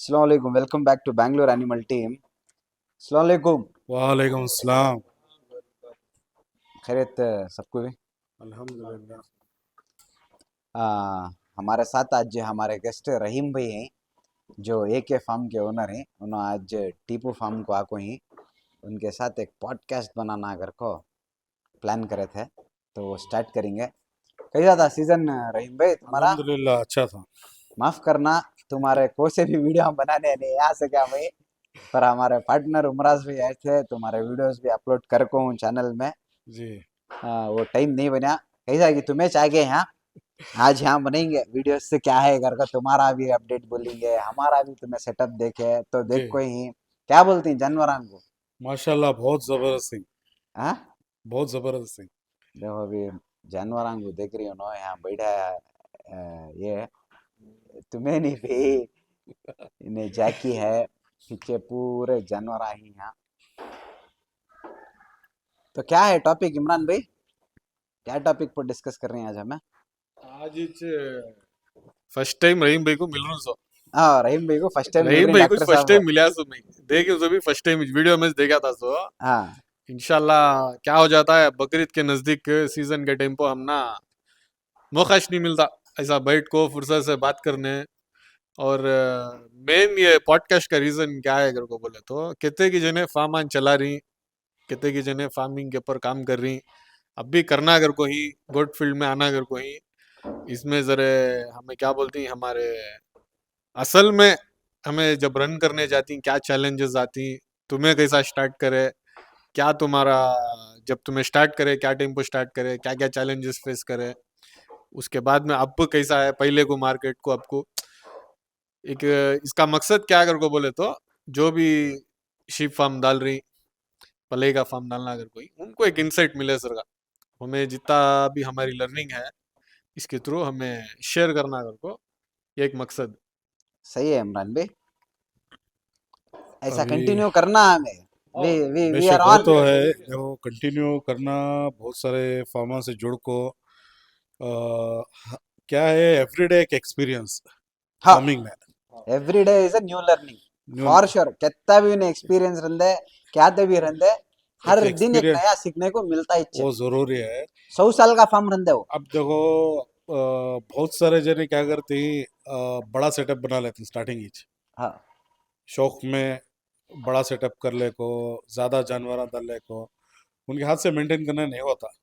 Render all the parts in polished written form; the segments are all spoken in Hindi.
अस्सलाम वालेकुम, welcome back to Bangalore animal team. अस्सलाम वालेकुम। वालेकुम सलाम। खैरियत सबको भी। अल्हम्दुलिल्लाह। आ, हमारे साथ आज हमारे गेस्ट रहीम भाई हैं, जो ए के फार्म के ओनर हैं। उन्होंने आज टीपू फार्म को आको ही उनके साथ एक पॉडकास्ट बनाना अगर को प्लान करे थे, तो वो स्टार्ट करेंगे। कैसा था सीजन रहीम भाई तुम्हारा? अल्हम्दुलिल्लाह अच्छा था। माफ करना, तुम्हारे को से भी वीडियो हम बनाने नहीं आ सका भाई, पर हमारे पार्टनर उमराज भी आए थे, तुम्हारे वीडियोस भी अपलोड कर को हूँ चैनल में। जी। वो टाइम नहीं बना। कैसा कि तुम्हें चाहिए यहाँ, आज यहाँ बनेंगे वीडियोस से क्या है घर का, तुम्हारा भी अपडेट बोलेंगे, हमारा भी तुम्हें सेटअप देखे तो जी। देखो ही क्या बोलती हैं जानवरां को। माशाल्लाह बहुत जबरदस्त थी। हाँ, बहुत जबरदस्त थी। देखो अभी जानवरां को देख रही हो ना, यहाँ बैठा है। ये तुम्हें नहीं भी, इन्हें जैकी है, पीछे पूरे जानवर ही यहाँ। तो क्या है टॉपिक इमरान भाई, क्या टॉपिक पर डिस्कस कर रहे हैं आज हमें? आज फर्स्ट टाइम रहीम भाई को मिल रहा हूँ। हाँ, रहीम भाई को फर्स्ट टाइम मिल रहीम रही भाई कुछ डॉक्टर फर्स्ट साहब। टाइम मिला सो मैं देखियो सो भी फर्स्ट टाइम वीडियो में देखा था सो। हाँ, इंशाल्लाह क्या हो जाता है बकरीद के नजदीक सीजन के टाइम पर हम ना मौकाश नहीं मिलता ऐसा बैठ को फुर्सत से बात करने। और मेन ये पॉडकास्ट का रीजन क्या है अगर को बोले तो कितने की जने फार्म चला रही, कितने की जने फार्मिंग के ऊपर काम कर रही। अब भी करना अगर को ही गोट फील्ड में आना अगर को ही इसमें जरे हमें क्या बोलती हैं हमारे असल में हमें जब रन करने जाती क्या चैलेंजेस आती, तुम्हें कैसा स्टार्ट करे, क्या तुम्हारा जब तुम्हें स्टार्ट करे क्या टाइम को स्टार्ट करे, क्या क्या चैलेंजेस फेस करे, उसके बाद में अब कैसा है पहले को मार्केट को आपको एक इसका मकसद क्या अगर को बोले तो जो भी शीप फार्म डाल रही पले का फार्म डालना अगर कोई उनको एक इंसाइट मिले सर का, हमें जितना भी हमारी लर्निंग है इसके थ्रू हमें शेयर करना अगर को ये एक मकसद। सही है इमरान भाई, ऐसा अभी कंटिन्यू करना है हमें। वी आर बेशक वो ऑन। तो है, वो कंटिन्यू करना। बहुत सारे फार्मर से जुड़ को क्या है एवरीडे एक एक्सपीरियंस हाँ, फार्मिंग में। Every day is a new learning. New for sure, कितना भी उन्हें एक्सपीरियंस रंदे, क्या तो भी रंदे, एक हर दिन एक एक्सपीरियंस नया सीखने को मिलता ही वो जरूरी है। 100 साल का फार्म रंदे वो। अब देखो बहुत सारे जने क्या करते हैं, बड़ा सेटअप बना लेते हैं स्टार्टिंग ही हाँ, शौक में, बड़ा सेटअप कर ले को, ज्यादा जानवर डाल ले को, उनके हाथ से मेंटेन करना नहीं होता।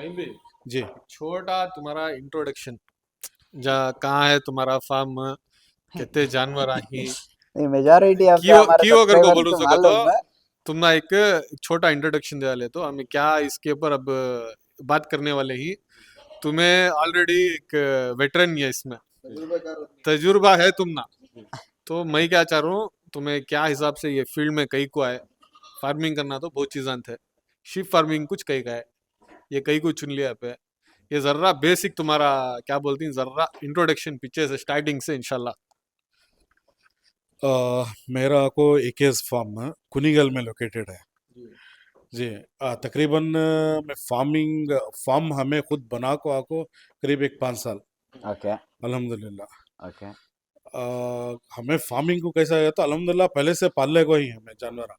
हिंदी जी। छोटा तुम्हारा इंट्रोडक्शन जा कहाँ है तुम्हारा फार्म, कितने जानवर आही नहीं, मेजॉरिटी ऑफ द क्यों हमारे क्यों अगर को सब्सक्राइबर बोलू तो सको तो मालूम है। तुम ना एक छोटा इंट्रोडक्शन दे वाले तो हमें क्या इसके ऊपर अब बात करने वाले ही, तुम्हें ऑलरेडी एक वेटरन है इसमें, तजुर्बा है तुम ना। तो मैं क्या चाह रहा हूँ तुम्हें क्या हिसाब से ये फील्ड में कई को आए, फार्मिंग करना तो बहुत चीज़ां थे, शिप फार्मिंग कुछ कई का है, ये कई को चुन लिया पे। ये जर्रा बेसिक तुम्हारा क्या बोलती हैं जर्रा इंट्रोडक्शन पीछे से स्टार्टिंग से इंशाल्लाह। मेरा को एकेस फार्म कुनिगल में लोकेटेड है। जी। तकरीबन मैं फार्म हमें खुद बना को आको करीब एक 5 साल ओके। अल्हम्दुलिल्लाह। ओके, हमें फार्मिंग को कैसा है तो अल्हम्दुलिल्लाह पहले से पालने को ही हमें जानवर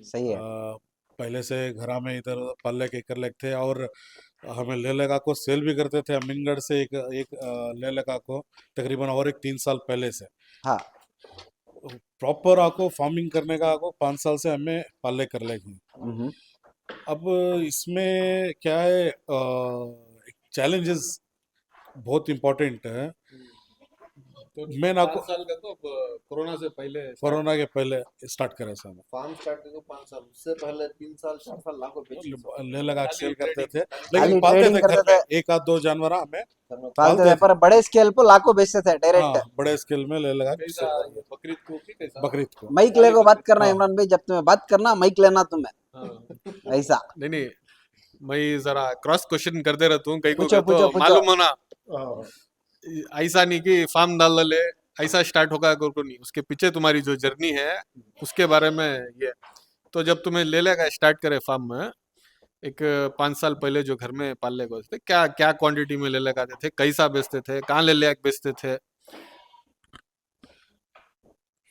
सही है। पहले से घरा में इधर पालने के कर लेते थे। और हमें ले लगा को सेल भी करते थे अमीनगढ़ से एक एक ले लगा को तकरीबन और एक 3 साल पहले से हाँ। प्रॉपर आको फार्मिंग करने का आको 5 साल से हमें पाले कर लेगी। हम्म। अब इसमें क्या है चैलेंजेस बहुत इम्पोर्टेंट है। तो मैं ना 5 साल का तो कोरोना से पहले कोरोना के पहले स्टार्ट करे थे हम फार्म स्टार्ट करके 5 साल, उससे पहले 3 साल 4 साल लाखों बेचे ले लगा सेल करते थे, लेकिन खाली पालते ट्रेडिंग थे घर करते में थे, एक आध दो जानवर हमें पालते पालते थे, थे। पर बड़े स्केल पर लाखों बेचते थे हाँ डायरेक्ट। बड़े स्केल में ले लगा बकरीद को कि कैसा बकरीद को माइक ले को बात करना हाँ इमरान भाई, जब तुम्हें बात करना माइक लेना तुम्हें, हाँ ऐसा। नहीं नहीं, मैं जरा क्रॉस क्वेश्चन करते रहता हूँ कई को पूछो तो पूछो पूछो। मालूम होना। हाँ। ऐसा नहीं कि फार्म डाल ले ऐसा स्टार्ट होगा को नहीं, उसके पीछे तुम्हारी जो जर्नी है उसके बारे में ये। तो जब तुम्हें ले लेगा स्टार्ट करे फार्म में, एक 5 साल पहले जो घर में पालने को थे क्या क्या क्वांटिटी में ले लगाते थे, कैसा बेचते थे, कहाँ ले ले बेचते थे।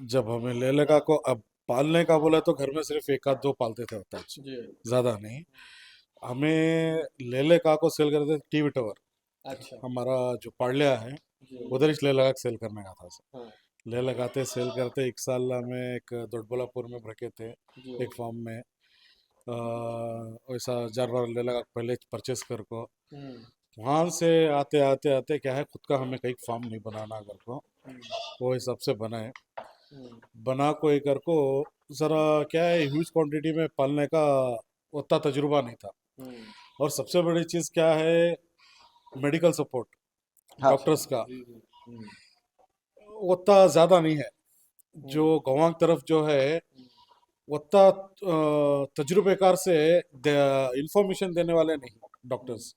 जब हमें ले लगा को अब पालने का बोला तो घर में सिर्फ एक आध दो पालते थे होता जी ज़्यादा नहीं। हमें लेले का को सेल करते थे टीवी टावर। अच्छा हमारा जो पाड़लिया है जी उधर ही ले लगा सेल करने का था सर। हाँ ले लगाते सेल करते एक साल हमें एक दोडबलापुर में रखे थे जी एक फार्म में। वैसा जानवर ले लगा पहले परचेस कर को वहाँ से आते आते आते क्या है खुद का हमें कहीं फार्म नहीं बनाना अगर को वो हिसाब से बनाए बना को एक कर को ज़रा क्या है ह्यूज क्वांटिटी में पालने का उतना तजुर्बा नहीं था। और सबसे बड़ी चीज़ क्या है मेडिकल सपोर्ट हाँ डॉक्टर्स का जी जी उतना ज़्यादा नहीं है। जो गवांग तरफ जो है उतना तजुर्बेकार से इंफॉर्मेशन देने वाले नहीं डॉक्टर्स।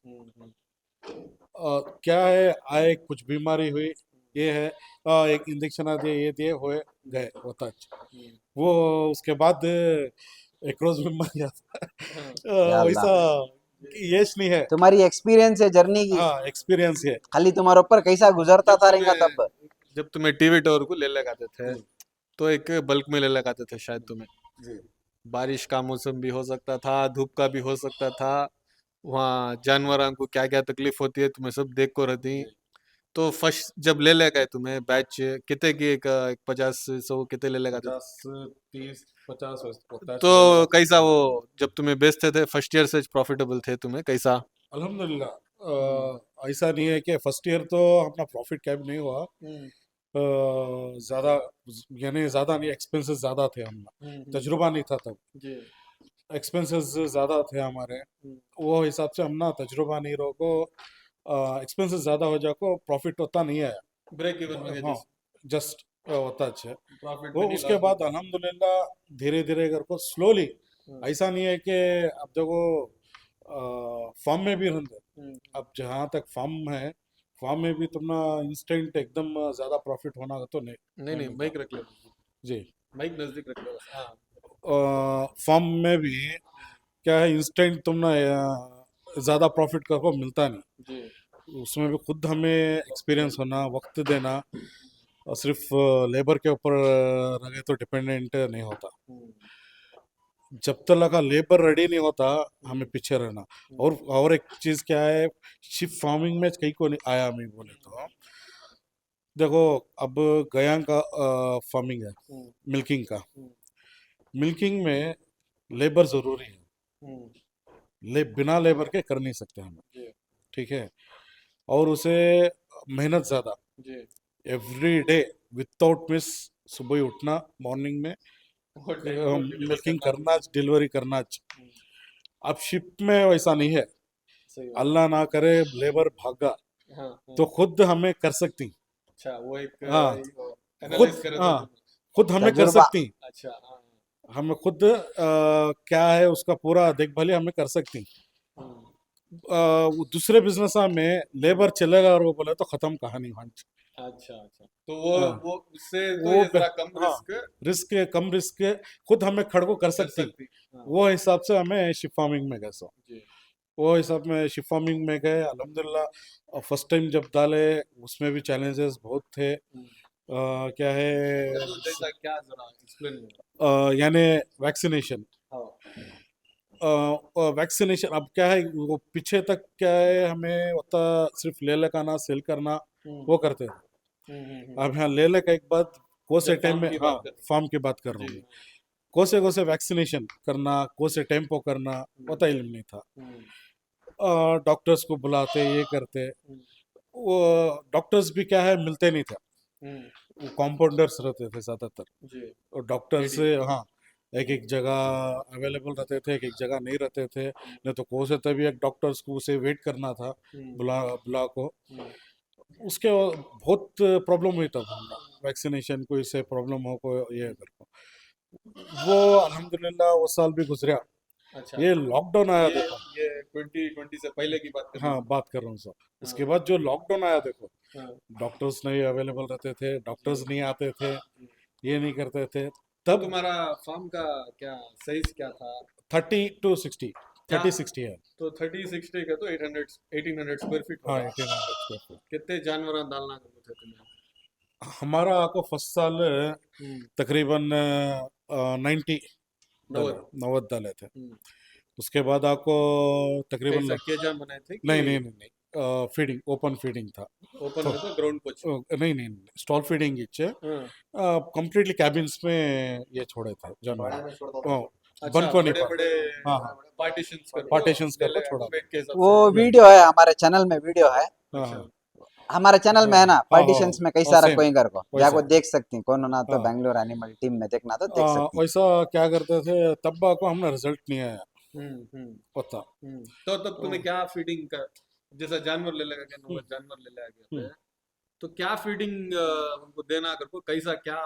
क्या है आए कुछ बीमारी हुई ये है एक इंजेक्शन आ दिए ये दिए हुए गए होता है। वो उसके बाद एक रोज में मर जाता या अल्लाह, वैसा यश नहीं है। तुम्हारी एक्सपीरियंस है जर्नी की, हाँ एक्सपीरियंस है। खाली तुम्हारे ऊपर कैसा गुजरता था रहेगा तब। जब तुम्हें टीवी टावर को ले लगाते थे तो एक बल्क में ले लगाते थे शायद तुम्हें। जी बारिश का मौसम भी हो सकता था, धूप का भी हो सकता था, वहाँ जानवरों को क्या क्या तकलीफ होती है तुम्हें सब देख को रहती। तो फर्स्ट जब ले गए तुम्हें बैच कितने की एक 50 100 कितने ले लगाते थे? 50 30 50 होता है तो कैसा वो जब तुम्हें बेचते थे फर्स्ट ईयर से प्रॉफिटेबल थे तुम्हें कैसा? अल्हम्दुलिल्लाह। ऐसा नहीं है कि फर्स्ट ईयर तो अपना प्रॉफिट कैप नहीं हुआ। ज़्यादा यानी ज़्यादा नहीं एक्सपेंसेस ज़्यादा थे हम तजुर्बा नहीं था तब जी एक्सपेंसेस ज़्यादा थे हमारे। वो हिसाब से हम ना तजुर्बा नहीं रहो को एक्सपेंसेस ज़्यादा हो जाए को प्रॉफिट होता नहीं है। ब्रेक इवन में हाँ जस्ट होता अच्छा प्रॉफिट वो में नहीं उसके लॉस बाद अल्हम्दुलिल्लाह धीरे धीरे कर को स्लोली। ऐसा नहीं है कि अब देखो फार्म में भी रहते अब जहाँ तक फार्म है फार्म में भी तुम ना इंस्टेंट एकदम ज़्यादा प्रॉफिट होना तो नहीं नहीं नहीं मिलता। माइक रख ले, जी माइक नजदीक रख ले बस। हाँ फार्म में भी क्या है इंस्टेंट तुम ना ज़्यादा प्रॉफिट कर को मिलता नहीं। जी उसमें भी खुद हमें एक्सपीरियंस होना वक्त देना और सिर्फ लेबर के ऊपर रहे तो डिपेंडेंट नहीं होता। जब तक लगा लेबर रेडी नहीं होता हमें पीछे रहना। और एक चीज़ क्या है शिप फार्मिंग में कहीं को नहीं आया मैं बोले तो देखो अब गया का फार्मिंग है मिल्किंग का। मिल्किंग में लेबर ज़रूरी है बिना लेबर के कर नहीं सकते हम। जी ठीक है और उसे मेहनत ज़्यादा जी एवरी डे विदाउट मिस सुबह ही उठना मॉर्निंग में मिल्किंग करना डिलीवरी करना। अब शिप में वैसा नहीं है। सही बात। अल्लाह ना करे लेबर भागा हाँ तो खुद हमें कर सकती। अच्छा वो एक हाँ एनालाइज खुद करे तो हाँ खुद हमें कर तजुर्बा। सकती। अच्छा हाँ हमें खुद क्या है उसका पूरा देखभाली हमें कर सकती। वो दूसरे बिजनेस में लेबर चलेगा और वो बोले तो खत्म कहानी वहाँ। अच्छा अच्छा तो वो हाँ वो उससे तो वो ये जरा कम हाँ रिस्क रिस्क कम रिस्क खुद हमें खड़को कर कर सकती। सकती। हाँ वो हिसाब से हमें शिप फार्मिंग में गए सो जी वो हिसाब में शिप फार्मिंग में गए अल्हम्दुलिल्लाह। फर्स्ट टाइम जब डाले उसमें भी चैलेंजेस बहुत थे। क्या है तो जैसा क्या जरा एक्सप्लेन यानी वैक्सीनेशन हाँ वैक्सीनेशन अब क्या है वो पीछे तक क्या है हमें होता सिर्फ ले लगाना सेल करना वो करते थे। अब यहाँ ले का एक बात कोसे जब टाइम फार्म में की हाँ बात कर फार्म की बात कर रहा हूँ जी मैं। कोसे कोसे वैक्सीनेशन करना कोसे टेम्पो करना होता इल्म नहीं था। डॉक्टर्स को बुलाते ये करते वो डॉक्टर्स भी क्या है मिलते नहीं थे। वो कॉम्पाउंडर्स रहते थे ज़्यादातर जी और डॉक्टर से हाँ एक एक जगह अवेलेबल रहते थे एक एक जगह नहीं रहते थे। नहीं तो को से तभी एक डॉक्टर्स को उसे वेट करना था बुला बुला को। उसके बहुत प्रॉब्लम हुई तब वैक्सीनेशन को इससे प्रॉब्लम हो को ये अगर को वो अल्हम्दुलिल्लाह वो साल भी गुजरा। अच्छा ये लॉकडाउन आया ये देखो। ये 2020 से पहले की बात कर रहे हाँ बात कर रहा हूँ सर उसके बाद जो लॉकडाउन आया देखो हैं डॉक्टर्स नहीं अवेलेबल रहते थे डॉक्टर्स नहीं आते थे ये नहीं करते थे तो तब तुम्हारा फार्म का क्या साइज क्या था 30 to 60 क्या 30 60 है। तो 30 60 का तो 800 1800 स्क्वायर फीट हाँ होगा। 1800 स्क्वायर फीट। कितने जानवर डालना करते थे तुम्हें? हमारा आपको फर्स्ट साल तकरीबन 90 डाले, 90 डाले थे। उसके बाद आपको तकरीबन कैसा केजा बनाए थे नहीं कि नहीं नहीं नहीं फीडिंग ओपन फीडिंग था। ओपन तो में तो ग्राउंड कोच नहीं नहीं स्टॉल फीडिंग इच्छे कंप्लीटली कैबिन्स में ये छोड़े थे जानवर। अच्छा बन को नहीं बड़े बड़े हाँ हाँ पार्टीशंस करके पार्टीशंस करके पहले छोड़ा बेड के हिसाब वो से नहीं वीडियो है हमारे चैनल में, वीडियो है हाँ अच्छा हाँ हमारे चैनल में, है ना, हाँ पार्टीशंस में कई हाँ सारा सेम कोई घर को वैसा जाको देख सकती हैं, कौन ना तो हाँ बेंगलोर एनिमल टीम में देखना तो देख सकती हैं। वैसा क्या करते थे तब को हमने रिजल्ट नहीं आया हम्म पता। तो तब तुम्हें क्या फीडिंग का जैसा जानवर ले लेगा क्या हम्म, जानवर ले लेगा हम्म, क्या तो क्या फीडिंग उनको देना कर को कैसा क्या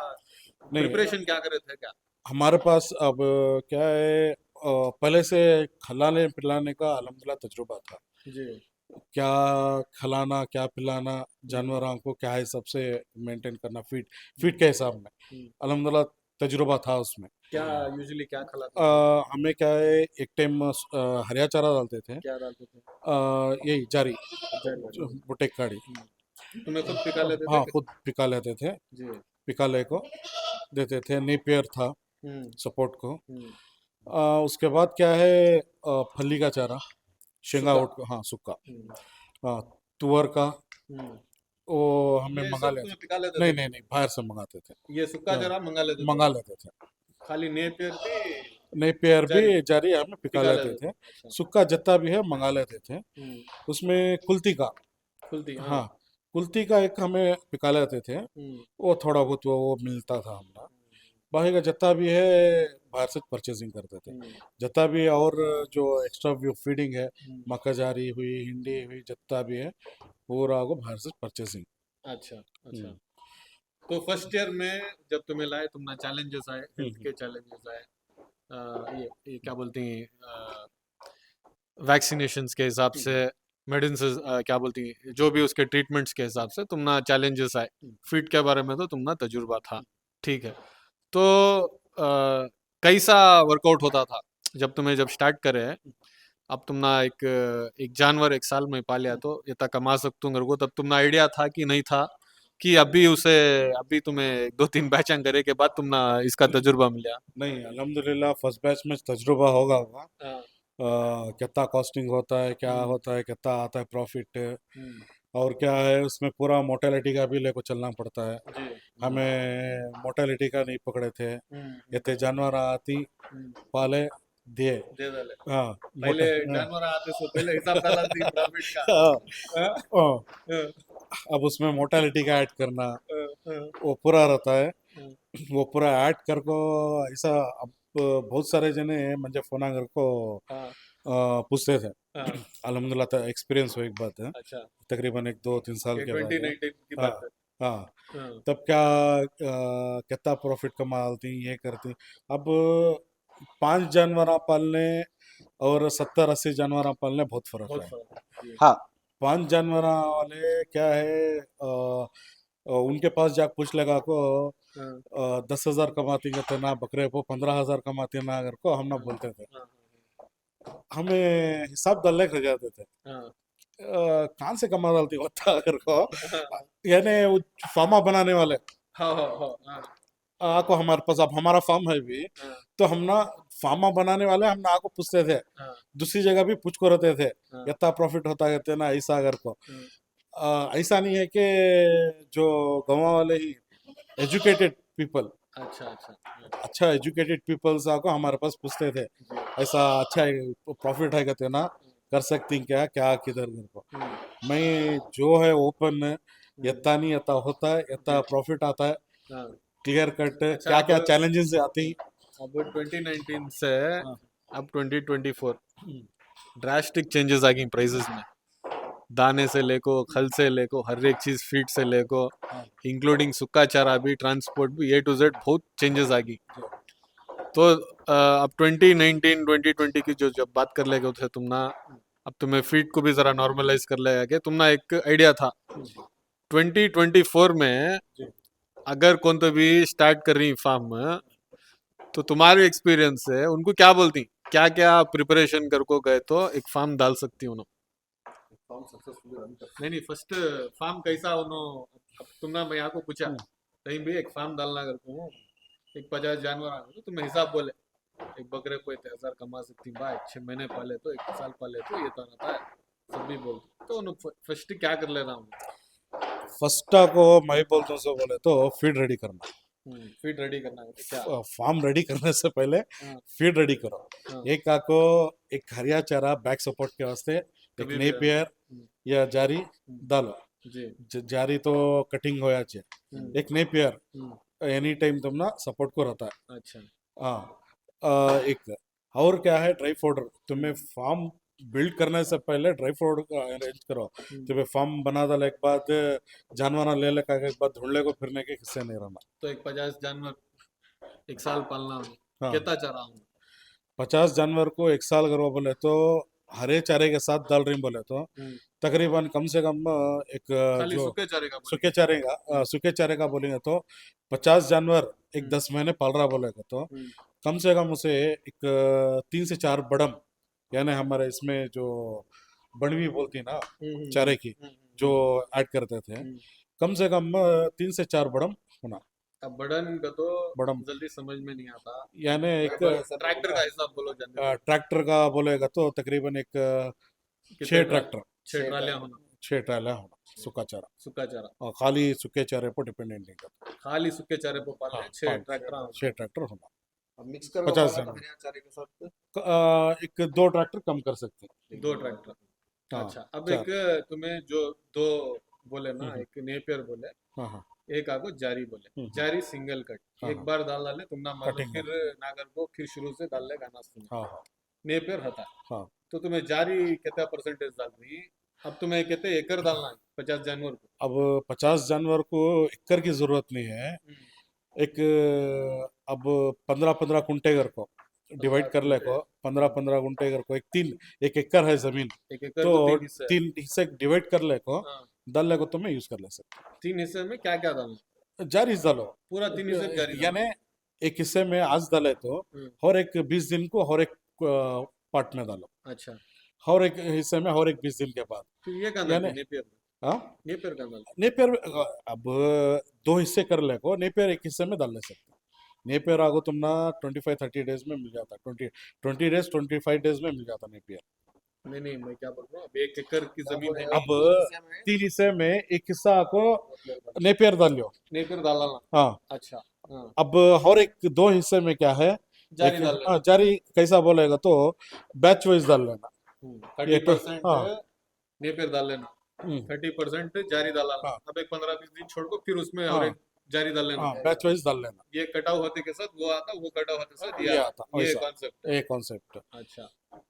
नहीं प्रिपरेशन क्या करे थे क्या हमारे पास अब क्या है पहले से खिलाने पिलाने का अल्हम्दुलिल्लाह तजुर्बा था। जी क्या खिलाना क्या पिलाना जानवरों को क्या हिसाब से मेंटेन करना फीड फीड के हिसाब में हम्म, अल्हम्दुलिल्लाह तजुर्बा था उसमें। क्या यूजुअली क्या खिलाते थे हमें क्या है एक टाइम हरिया चारा डालते थे क्या डालते थे यही जारी जरूर बुटेक काड़ी तुम्हें खुद पिका लेते थे हाँ खुद पिका लेते थे। जी पिका ले को देते थे नेपियर था हम्म सपोर्ट को। हम्म उसके बाद क्या है फली का चारा शेंगा सुका ओट हाँ सूखा हम्म हाँ तुअर का हम्म वो हमें ये मंगा सब लेते तुम्हें पिका लेते नहीं थे नहीं नहीं बाहर से मंगाते थे। ये सुक्का हाँ, जरा मंगा लेते थे मंगा लेते थे। खाली नेपियर भी नेपियर भी जारी जारी हमें पिका पिका लेते लेते थे। थे अच्छा सूखा जितना भी है मंगा लेते थे। हम्म उसमें कुल्ती का खुलती हाँ हाँ कुल्ती का एक हमें पिका लेते थे। हम्म वो थोड़ा बहुत वो मिलता था हमारा। बाकी का जितना भी है बाहर से परचेजिंग करते थे। हम्म जितना भी और जो एक्स्ट्रा फीडिंग है हम्म, मक्का जारी हुई हिंडी हुई जितना भी है पूरा को बाहर से परचेजिंग। अच्छा अच्छा तो फर्स्ट ईयर में जब तुम्हें लाए तुमने चैलेंजेस आए हेल्थ के चैलेंजेस आए ये क्या बोलते हैं वैक्सीनेशंस के हिसाब से मेडिसिन क्या बोलती हैं जो भी उसके ट्रीटमेंट्स के हिसाब से तुमना चैलेंजेस आए फिट के बारे में तो तुमना तजुर्बा था ठीक है तो कैसा वर्कआउट होता था जब स्टार्ट करे अब तुमना एक जानवर एक साल में पा लिया तो इतना कमा सकतूं मेरे को तब तुमना आइडिया था कि नहीं था कि अभी तुम्हें दो तीन बैचां करे के बाद तुमना इसका तजुर्बा मिला नहीं अल्हम्दुलिल्लाह फर्स्ट बैच में तजुर्बा होगा। हाँ कितना कॉस्टिंग होता है क्या हम्म होता है कितना आता है प्रॉफिट हम्म और क्या है उसमें पूरा मोर्टेलिटी का भी लेको चलना पड़ता है। जी हमें मोर्टेलिटी का नहीं पकड़े थे। हम्म इतने जानवर आती हम्म पाले दिए दे डाले हाँ पहले मोटे हाँ जानवर आते सो पहले हिसाब डाला थी प्रॉफिट का हाँ, हाँ, हाँ, हाँ, अब उसमें मोर्टेलिटी का ऐड करना हाँ, हाँ, वो पूरा रहता है। हाँ, वो पूरा ऐड कर को ऐसा अब बहुत सारे जने मुझे फोन आकर को हाँ, पूछते थे। हाँ, अल्हम्दुलिल्लाह तो एक्सपीरियंस हो एक बात है अच्छा तकरीबन एक दो तीन साल ये के बाद है। 2019 की हाँ बात है हाँ हाँ तब क्या कितना प्रॉफिट कमाती ये करती। अब 5 जानवर पालने और 70-80 जानवर पालने बहुत फर्क बहुत है। फर्क है जी हाँ 5 जानवर वाले क्या है उनके पास जाकर पूछ लगा को हाँ 10,000 कमाती कहते ना बकरे को 15,000 कमाती ना अगर को हम ना हाँ बोलते थे। हाँ हमें हिसाब डालने लग जाते थे हाँ कहाँ से कमा डालती होता अगर को हाँ यानी वो फार्मा बनाने वाले हाँ हाँ हाँ हाँ को हमारे पास अब हमारा फार्म है भी हाँ तो हम ना फार्मा बनाने वाले हम ना आको पूछते थे। हाँ दूसरी जगह भी पूछ को रहते थे हाँ इतना प्रॉफिट होता कहते ना ऐसा अगर को हाँ, ऐसा नहीं है कि जो गाँव वाले ही एजुकेटेड पीपल अच्छा अच्छा हाँ, अच्छा एजुकेटेड पीपल्स आको हमारे पास पूछते थे जी ऐसा अच्छा प्रॉफिट है कहते ना कर सकती क्या क्या किधर घर को। मैं जो है ओपन इतना नहीं इतना होता है इतना जी प्रॉफिट आता है हाँ क्लियर कट अच्छा क्या क्या चैलेंजेस आती। अब 2019 से हाँ अब 2024 ड्रास्टिक चेंजेस आ गई प्राइसेस में दाने से लेको खल से लेको हर एक चीज फीड से लेको हाँ इंक्लूडिंग सुक्का चारा भी ट्रांसपोर्ट भी ए टू जेड बहुत चेंजेस आ गई तो अब 2019 2020 की जो जब बात कर लेगे थे तुम ना अब तुम्हें फीड को भी जरा नॉर्मलाइज कर लेगा कि तुम ना एक आइडिया था 2024 में जी अगर कौन तो भी स्टार्ट कर रही फार्म तो तुम्हारे एक्सपीरियंस से उनको क्या बोलती क्या क्या प्रिपरेशन कर को गए तो एक फार्म डाल सकती उन्होंने फार्म सक्सेसफुली रन कर नहीं नहीं फर्स्ट फार्म कैसा उन्होंने अब तुमने मैं यहाँ को पूछा हम्म। कहीं भी एक फार्म डालना अगर तुम एक 50 जानवर आ गए तो तुम्हें हिसाब बोले एक बकरे को इतने हजार कमा सकती बा 6 महीने पाले तो 1 साल पाले तो ये तो रहता है सब भी बोलते तो फर्स्ट क्या कर लेना हूँ फर्स्ट को मैं बोलता हूँ, सो बोले तो फीड रेडी करना। फीड रेडी करना है क्या फार्म रेडी करने से पहले हाँ, फीड रेडी करो। हाँ, एक आको एक हरिया चारा बैक सपोर्ट के वास्ते एक कभी भी नेपियर हम्म, या जारी हम्म, डालो। जी जारी तो कटिंग होया चाहिए। हम्म, एक नेपियर हम्म, एनी टाइम तुमना सपोर्ट को रहता है। अच्छा हाँ। एक और क्या है, ड्राई फोडर। तुम्हें फार्म बिल्ड करने से पहले ड्राई फोडर का अरेंज करो। तुम्हें फार्म बना डाले के बाद जानवर ले लेकर के बाद ढूंढने को फिरने के हिस्से नहीं रहना। तो एक 50 जानवर 1 साल पालना हूँ हाँ। कितना चारा हूँ 50 जानवर को 1 साल करो बोले तो हरे चारे के साथ डाल रही बोले तो तकरीबन कम से कम एक खाली जो सूखे चारे का सूखे चारे का सूखे चारे का बोलेंगे तो 50 जानवर एक 10 महीने पाल रहा बोलेगा तो हम्म, कम से कम उसे एक 3 से 4 बड़म, यानी हमारे इसमें जो बड़वी बोलती है ना चारे की, जो ऐड करते थे, कम से कम 3 से 4 बड़म होना। अब बड़न का तो बड़म जल्दी समझ में नहीं आता यानी एक ट्रैक्टर का हिसाब बोलो जानते ट्रैक्टर का बोलेगा तो तकरीबन एक 6 ट्रैक्टर, 6 ट्रालियां होना 6 ट्राला होना सूखा चारा। सूखा चारा और खाली सूखे चारे पर डिपेंडेंट नहीं करता। खाली सूखे चारे पर पालने हाँ, 6 ट्रैक्टर होना 6 ट्रैक्टर होना। अब मिक्स कर 50 जानवर चारे के साथ एक 2 ट्रैक्टर कम कर सकते हैं। 2 ट्रैक्टर हाँ, अच्छा अब 4। एक तुम्हें जो 2 बोले ना हम्म, एक नेपियर बोले हाँ हाँ एक आपको जारी बोले हम्म, जारी सिंगल कट हाँ, एक हाँ, बार डाल डाले तुमने मान लो कटिंग फिर नागर को फिर शुरू से डाल ले गाना सुना हाँ हाँ नेपियर हटा हाँ। तो तुम्हें जारी कितना परसेंटेज डाल रही अब तुम्हें कहते एकड़ डालना है 50 जानवर को अब 50 जानवर को एकड़ की जरूरत नहीं है। एक अब 15-15 कुंटेगर को डिवाइड कर ले को 15-15 कुंटेगर को एक एकड़ है जमीन एक एकड़ तो को 3 हिस्से है। 3 हिस्से डिवाइड कर ले को हाँ, डाल ले को तुम्हें यूज कर ले सकते 3 हिस्से में क्या क्या डालना हो। जारी डालो पूरा 3 हिस्से में जारी डालना यानी एक हिस्से में आज डाले तो हम्म, और एक 20 दिन को और एक पार्ट में डालो, अच्छा और एक हिस्से में और एक 20 दिन के बाद। फिर ये कहाँ यानी डालते नेपियर में हाँ नेपियर कहाँ डालते नेपियर अब 2 हिस्से कर ले को नेपियर एक हिस्से में डाल ले सकते हैं। नेपियर आगो तुमना 25-30 डेज में मिल जाता, 20 डेज 25 डेज में मिल जाता नेपियर। नहीं नहीं मैं क्या बोल रहा हूँ अब 1 एकड़ की जमीन है अब 3 हिस्से में एक हिस्सा को नेपियर डाल लो। नेपियर डालना हाँ। अच्छा हाँ अब और एक 2 हिस्से में क्या है, जारी डाल लेना जारी कैसा बोलेगा तो बैच वाइज डाल लेना। 30% हाँ। नेपियर डाल लेना हम्म, 30% जारी डालना हाँ। अब एक 15-20 दिन छोड़ को फिर उसमें और हाँ। एक जारी डाल लेना हाँ बैच वाइज डाल लेना। ये कटाव होते के साथ वो आता वो कटाव होते के साथ ये ये आता आता ये वैसा कॉन्सेप्ट एक कॉन्सेप्ट। अच्छा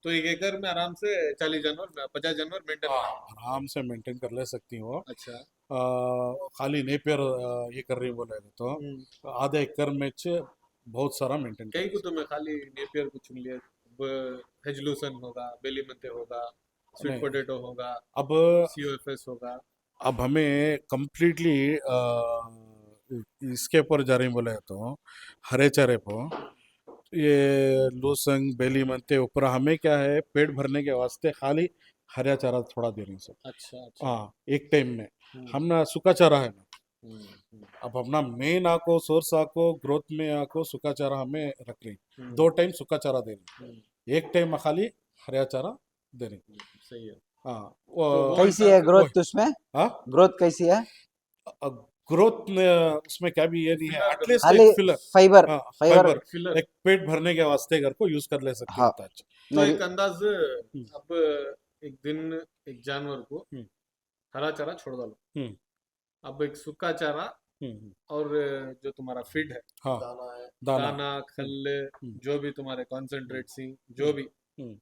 तो 1 एकड़ में आराम से 40 जानवर 50 जानवर मेंटेन आराम से मेंटेन कर ले सकती हो। अच्छा खाली नेपियर ये कर रही बोलेगा तो आधे एकड़ में बहुत सारा मेंटेन कहीं को कर। तुम्हें खाली नेपियर को चुन लिया हेजलूसन होगा बेली मते होगा स्वीट नहीं। पोटैटो होगा अब COFS होगा अब हमें कंप्लीटली इसके ऊपर जा रही बोले तो हरे चारे को ये लूसंग बेली मनते ऊपर हमें क्या है पेट भरने के वास्ते खाली हरा चारा थोड़ा दे रही सब। अच्छा अच्छा हाँ एक टाइम में हम्म, हम ना सूखा चारा है ना। हम्म, अब अपना मेन आको सोर्स आको ग्रोथ में आको सूखा चारा हमें रख रही। हम्म, 2 टाइम सूखा चारा दे रही, हम्म, एक टाइम खाली हरा चारा दे रही। सही है हाँ तो वो कैसी हिसाब है से ग्रोथ उसमें? हाँ ग्रोथ कैसी है? ग्रोथ उसमें क्या भी ये नहीं है, फिलर एटलीस्ट खाली एक फिलर। फाइबर हाँ फाइबर फाइबर फिलर एक पेट भरने के वास्ते घर को यूज कर ले सकते हाँ। होता है। तो नहीं, एक अंदाज अब एक दिन एक जानवर को हम्म। हरा चारा छोड़ डालो हम्म, अब एक सूखा चारा हम्म, और जो तुम्हारा फीड है हाँ दाना है दाना दाना खल हम्म। जो भी तुम्हारे कॉन्सेंट्रेट सी जो भी हम्म।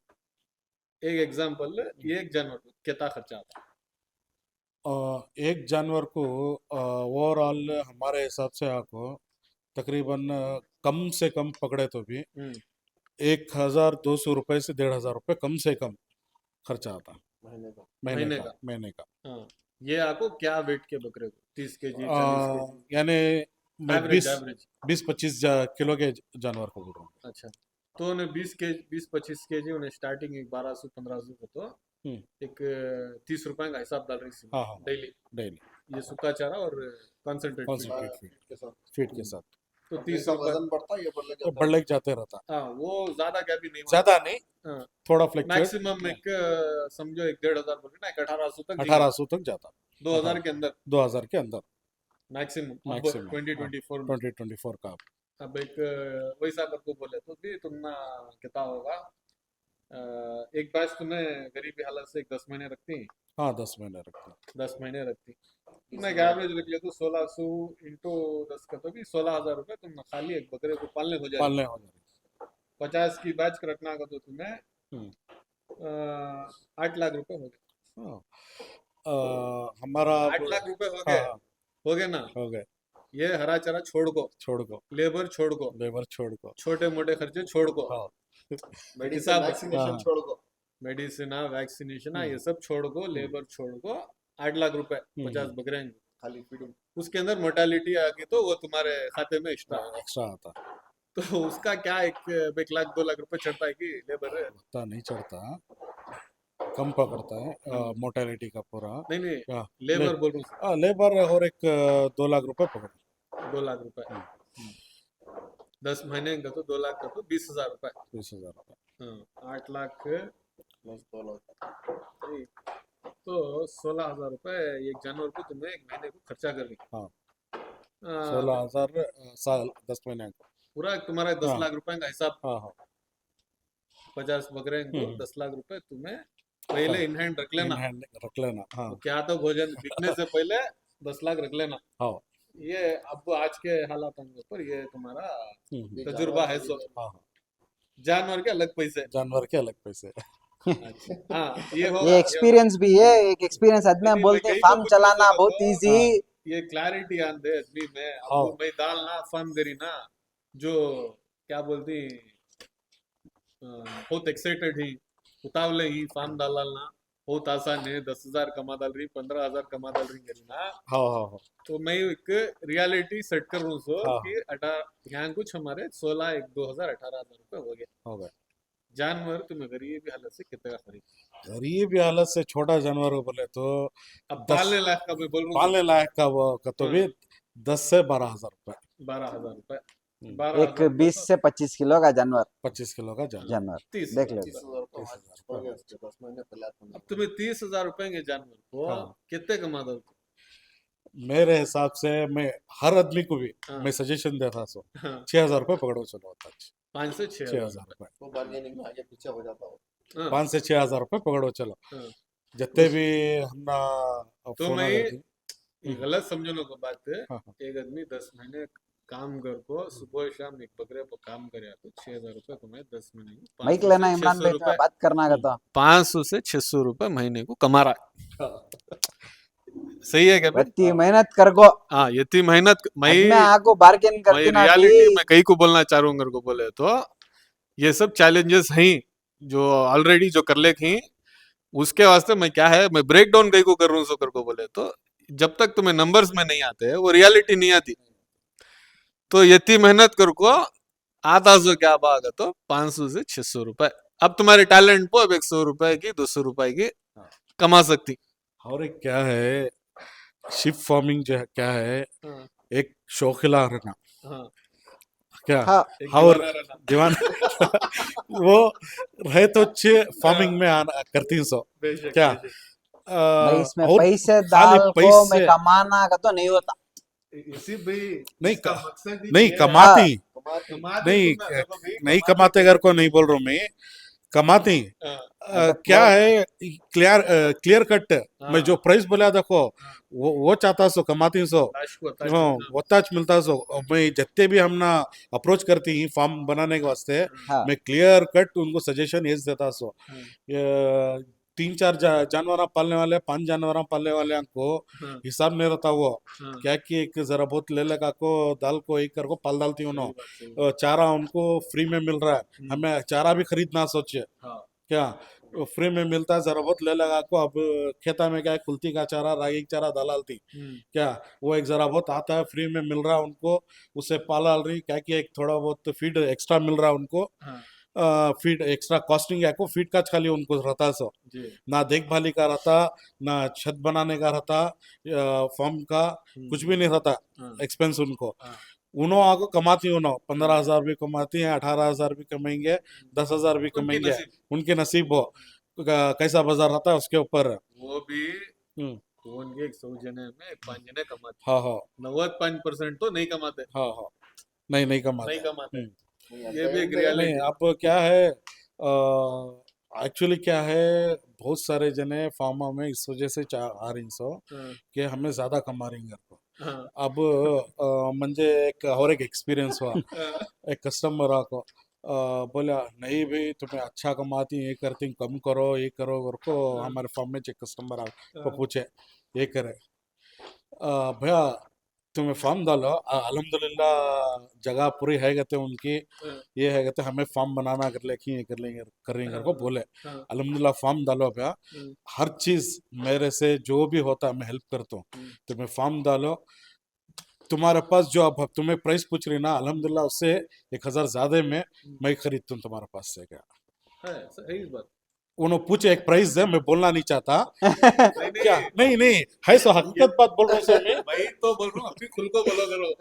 एक एग्जांपल एक जानवर को कितना खर्चा आता है एक जानवर को ओवरऑल हमारे हिसाब से आपको तकरीबन कम से कम पकड़े तो भी 1,200 रुपए से 1,500 रुपए कम से कम खर्चा आता महीने का महीने का महीने का। हाँ ये आपको क्या वेट के बकरे को 30 kg 40 kg यानी मैं एवरेज एवरेज 20-25 किलो के जानवर को बोल रहा हूँ। अच्छा तो उन्हें 20-25 kg उन्हें स्टार्टिंग एक 1200-1500 को तो हम्म, एक 30 रुपए का हिसाब डाल रही हाँ हाँ डेली डेली ये सूखा चारा और कॉन्सेंट्रेट कॉन्सेंट्रेट फीड फीड के साथ तो 30 जैसा रुपए। वजन बढ़ता है ये बढ़ तो बढ़ लेके जाते रहता, हाँ वो ज्यादा क्या भी नहीं ज्यादा नहीं, हाँ थोड़ा फ्लक्चुएट, मैक्सिमम एक समझो 1-1.5 हजार बोले ना, एक 1800 तक 1800 तक जाता, 2000 के अंदर 2000 के अंदर मैक्सिमम। अब मैक्सिमम 2024 में 2024 का। अब एक वैसा करके बोले तो भी तुमना कितना होगा, एक बैच तुम्हें गरीबी हालत से 10 महीने रखती, हाँ 10 महीने रखता, 10 महीने रखती। मैं एवरेज रख लिया तो 1600 इंटू 10 का तो भी 16,000 रुपए तुम खाली एक बकरे को पालने हो जाएगी। पालने हो जाएगी। 50 की बैच रखना का तो तुम्हें हम्म। 8 लाख रुपए हो गए। हाँ, हमारा 8 लाख रुपए हो हाँ गए, हाँ, हो गए ना। हो गए, ये हरा चारा छोड़ को, छोड़ को, लेबर छोड़ को, लेबर छोड़ को, छोटे मोटे खर्चे छोड़ को, हाँ मेडिसिन हिसाब- वैक्सीनेशन हाँ। छोड़ दो। मेडिसिन वैक्सीनेशन ये हम्म। सब छोड़ को, लेबर छोड़ को 8 लाख रुपए 50 बकरे हैं। खाली फीडिंग उसके अंदर मोर्टेलिटी आ गई तो वो तुम्हारे खाते में एक्स्ट्रा, एक्स्ट्रा आता, तो उसका क्या 1 लाख 2 लाख रुपए चढ़ता है कि लेबर है? उतना नहीं चढ़ता, कम पकड़ता है मोर्टेलिटी का पूरा। नहीं नहीं हाँ, लेबर बोल रहा हूँ, लेबर और एक 2 लाख रुपए पकड़, 2 लाख रुपए 10 महीने का तो 2 लाख का तो 20,000 रुपए। 20,000 रुपए, हाँ 8 लाख प्लस 2 लाख तो 16,000 रुपए एक जानवर को तुम्हें एक महीने को खर्चा करनी। हाँ। हाँ, 16,000 साल 10 महीने को, पूरा तुम्हारा 10 हाँ। लाख रुपए का हिसाब। हाँ हाँ 50 बकरे को हम्म। 10 लाख रुपए तुम्हें पहले इन हैंड रख लेना। इन हैंड रख लेना, हाँ तो क्या तो भोजन बिकने से पहले 10 लाख रख लेना। हाँ ये अब आज के हालात के ऊपर ये तुम्हारा हम्म, तजुर्बा है। सो हाँ हाँ, जानवर के अलग पैसे। जानवर के अलग पैसे, हाँ ये होगा, ये एक्सपीरियंस भी है, एक एक्सपीरियंस आदमी नहीं, हम बोलते हैं मैं कहीं फार्म तो कुछ चलाना नहीं बहुत बोलता। इजी। ये क्लैरिटी आन दे आदमी में। अब हाँ। मैं दाल ना फार्म करी ना, जो क्या बोलती बहुत एक्साइटेड ही उतावले ही फार्म डालना बहुत आसान है। 10,000 कमा डाल रही, 15,000 कमा डाल रही करी ना, हाँ हाँ हाँ तो मैं एक रियलिटी सेट कर रहा हूँ सो हाँ। कि यहाँ कुछ हमारे 16 एक 2,000 18,000 रुपए हो गए। हो गए। जानवर तुम्हें गरीब हालत से कितने का खरीद, गरीब हालत से छोटा जानवर बोले तो अब 10 पालने लायक का मैं बोल रहा हूँ पालने लायक का वो का तो भी 10 से 12,000 रुपए, 12,000 रुपए। हम्म। 12,000 एक 20 से 25 किलो का जानवर 25 किलो का जानवर, जानवर 30 देख लो। 30,000 तो आज हो गया इसके 10 महीने पहले अब तुम्हें 30,000 रुपए के जानवर को हाँ। कितने कमा दो? मेरे हिसाब से मैं हर आदमी को भी हाँ। मैं सजेशन देता सो हाँ, 6,000 रुपए पकड़ो, चलो होता 5 से 6,000 6,000 रुपए, वो बार्गेनिंग में आगे पीछे हो जाता हो। हाँ, 5 से 6,000 रुपए पकड़ो, चलो हाँ। जितने भी हमना तो फोन मैं आ गई, ये गलत समझने को बात है। हाँ, हाँ। एक आदमी 10 महीने काम कर को सुबह शाम एक बकरे पर काम करे तो 6,000 रुपए तुम्हें 10 महीने को माइक लेना इमरान भाई, तुम्हें बात करना का तो 500 से 600 रुपए महीने को कमा रहा है। सही है क्या भाई? इतनी मेहनत कर गो हाँ इतनी मेहनत मैं मैं आगो बार्गेन करती ना रियलिटी थी। मैं कहीं को बोलना चाह रहा हूँ को बोले तो ये सब चैलेंजेस हैं जो ऑलरेडी जो कर ले थी। उसके वास्ते मैं क्या है, मैं ब्रेक डाउन कहीं को कर रहा हूँ सोकर को बोले तो जब तक तुम्हें नंबर्स में नहीं आते वो रियलिटी नहीं आती। तो इतनी मेहनत कर को आता सो क्या बात है तो 500 से 600 रुपए अब तुम्हारे टैलेंट को अब 100 रुपए की 200 रुपए की कमा सकती। और एक क्या है, शिप फार्मिंग जो है क्या है, हाँ, एक शौकिला रहना, हाँ, क्या हाँ एक और दीवाना रहना। दीवान वो रहे तो अच्छे फार्मिंग में आना करती हूँ सो बेशक, क्या बेशक। भाई इसमें और पैसे खाली डाल को मैं पैसे कमाना का तो नहीं होता। इसी भाई नहीं इसका क- मकसद ही नहीं ये है। कमाती, कमाते नहीं तुम ना, देखो भाई, नहीं कमाते कमाते घर को नहीं बोल रहा हूँ मैं, कमाती हाँ, क्या है क्लियर कट हाँ। मैं जो प्राइस बोला देखो वो चाहता सो कमाती सो लाश को अटैच हाँ करना। वताच मिलता सो। और मैं जितने भी हम ना अप्रोच करती ही फार्म बनाने के वास्ते हाँ मैं क्लियर कट उनको सजेशन ये देता सो हाँ, ये 3-4 जानवर पालने वाले 5 जानवर पालने वाले को हाँ, हिसाब नहीं रहता वो हाँ, क्या कि एक जरा बहुत ले लगा को दाल को एक कर को पाल डालती हूँ ना, सही बात, सही बात। चारा उनको फ्री में मिल रहा है, हमें चारा भी खरीदना सोचे हाँ, क्या फ्री में मिलता है, जरा बहुत ले लगा को अब खेता में क्या है कुल्ती का चारा रागी का चारा डालती क्या वो एक जरा बहुत आता है फ्री में मिल रहा है उनको, उससे पाल डाल रही क्या कि एक थोड़ा बहुत फीड एक्स्ट्रा मिल रहा है उनको, हाँ, फीड एक्स्ट्रा कॉस्टिंग को फीड का खाली उनको रहता सो जी ना देखभाली का रहता ना छत बनाने का रहता फॉर्म का कुछ भी नहीं रहता हाँ, एक्सपेंस उनको हाँ, उन्हों आगो कमाती उन्हों 15,000 भी कमाती हैं 18,000 भी कमाएंगे 10,000 भी उनकी कमाएंगे नसीब उनके नसीब हो कैसा बाजार रहता है उसके ऊपर वो भी हम्म, कौन के 100 जने में 5 जने कमाते हाँ हाँ 95% तो नहीं कमाते हाँ हाँ नहीं कमाते नहीं कमाते हम्म, नहीं, ये भी एक नहीं, नहीं रियलिटी अब क्या है एक्चुअली क्या है बहुत सारे जने फार्मा में इस वजह से आ रही सो कि हमें ज्यादा कमा रही हैं को अब म्हणजे एक एक्सपीरियंस हुआ एक कस्टमर को बोला नहीं भाई तुम्हें अच्छा कमाती ये करती कम करो ये करो को हमारे फार्म में एक कस्टमर को पूछे ये करे भैया तुम्हें फार्म डालो अल्हम्दुलिल्लाह जगह पूरी है कहते उनकी ये है कहते हमें फार्म बनाना कर ले ये कर लेंगे कर रही को बोले अल्हम्दुलिल्लाह फार्म डालो भैया हर चीज मेरे से जो भी होता है मैं हेल्प करता हूँ तुम्हें फार्म डालो तुम्हारे पास जो अब तुम्हें प्राइस पूछ रही ना अल्हम्दुलिल्लाह उससे 1,000 ज्यादा में मैं खरीदता हूँ तुम्हारे पास से क्या सही बात उन्होंने पूछे एक प्राइस है मैं बोलना नहीं चाहता नहीं क्या नहीं नहीं है सो हकीकत बात बोल रहा हूँ सर मैं भाई तो बोल रहा हूँ अपनी खुल को बोलो करो